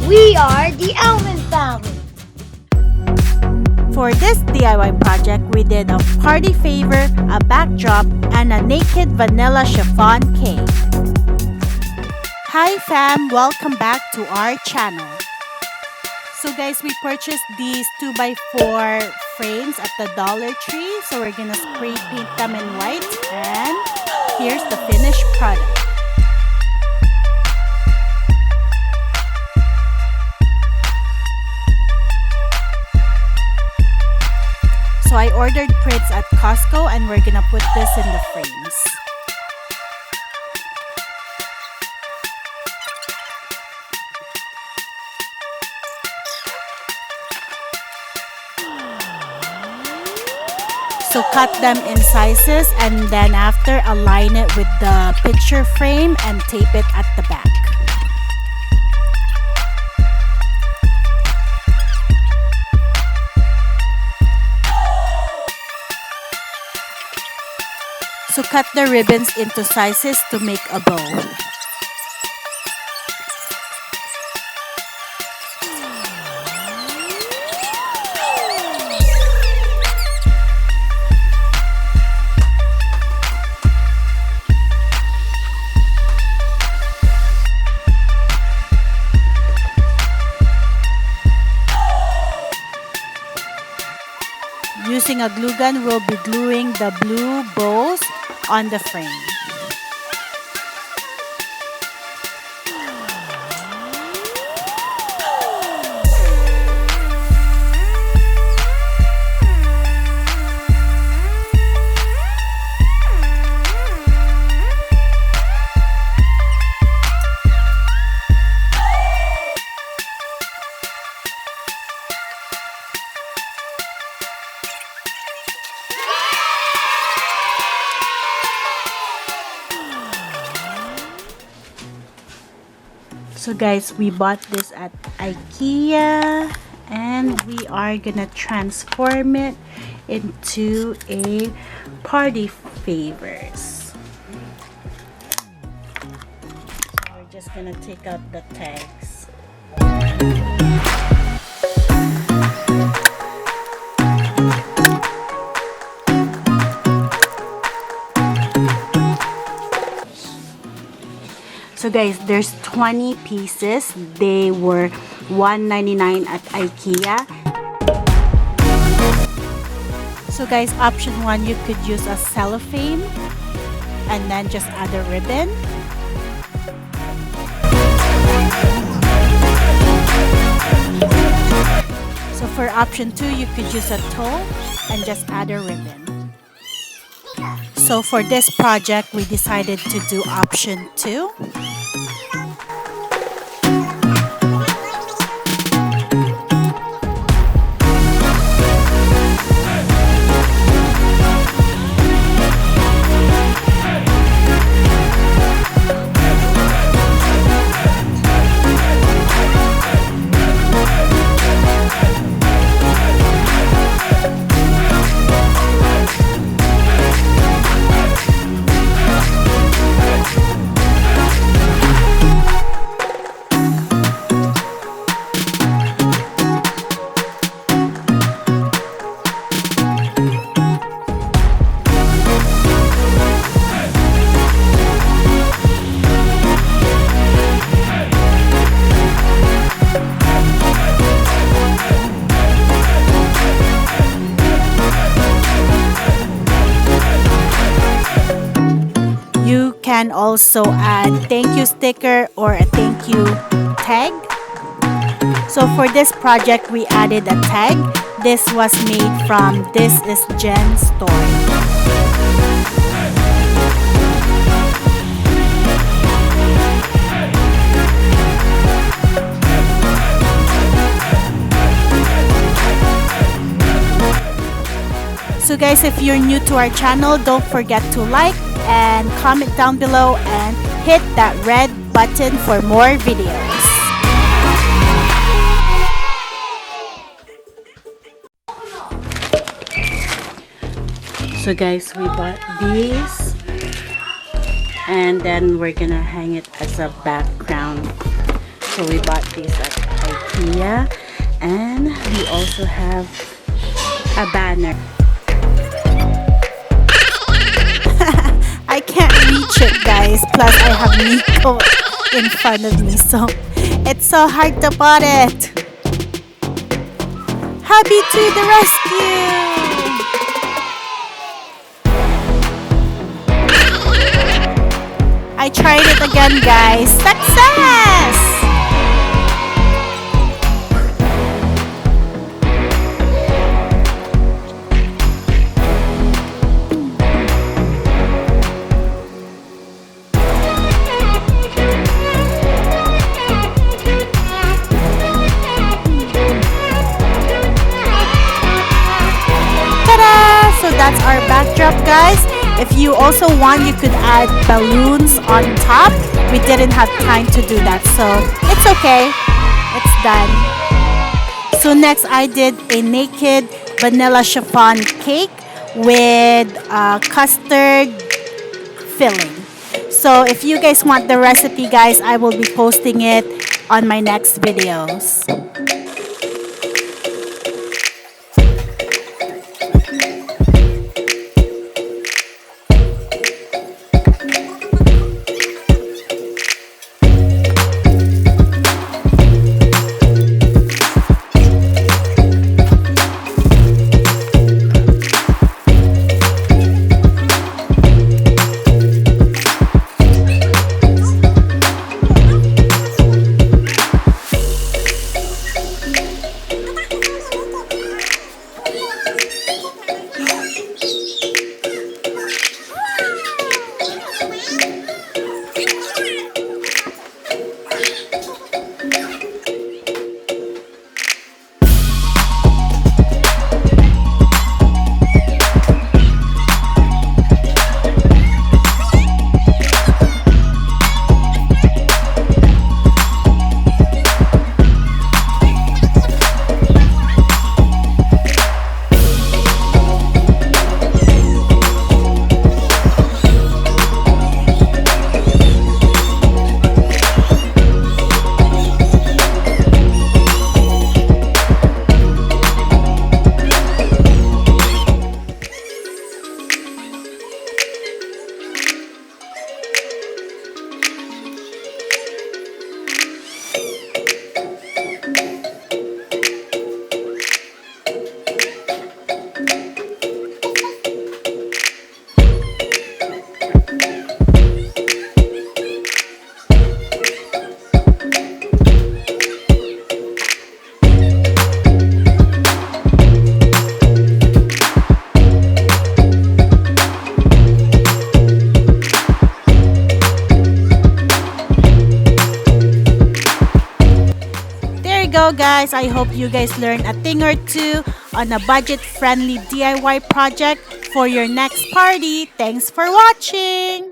We are the ALVIN Family. For this DIY project, we did a party favor, a backdrop, and a Naked Vanilla Chiffon Cake. Hi fam! Welcome back to our channel. So guys, we purchased these 2x4 frames at the Dollar Tree. So we're gonna spray paint them in white, and here's the finished product. So I ordered prints at Costco, and we're gonna put this in the frames. So cut them in sizes, and then after align it with the picture frame and tape it at the back. So cut the ribbons into sizes to make a bow. Using a glue gun, we'll be gluing the blue bows on the frame. So guys, we bought this at IKEA, and we are gonna transform it into a party favors. So we're just gonna take out the tags. So guys, there's 20 pieces. They were $1.99 at IKEA. So guys, option 1, you could use a cellophane and then just add a ribbon. So for option 2, you could use a tow and just add a ribbon. So for this project, we decided to do option 2. Can also add thank you sticker or a thank you tag. So for this project, we added a tag. This was made from This Is Jen's Story. So guys, if you're new to our channel, don't forget to like and comment down below and hit that red button for more videos. So guys, we bought these, and then we're gonna hang it as a background. So we bought these at tortilla, and we also have a banner. I can't reach it, guys. Plus, I have Nicco in front of me, so it's so hard to put it. Hubby to the rescue! I tried it again, guys. Success! So that's our backdrop, guys. If you also want, you could add balloons on top. We didn't have time to do that, so it's okay. It's done. So next I did a Naked Vanilla Chiffon Cake with custard filling. So if you guys want the recipe, guys, I will be posting it on my next videos. Go, guys. I hope you guys learned a thing or two on a budget-friendly DIY project for your next party. Thanks for watching!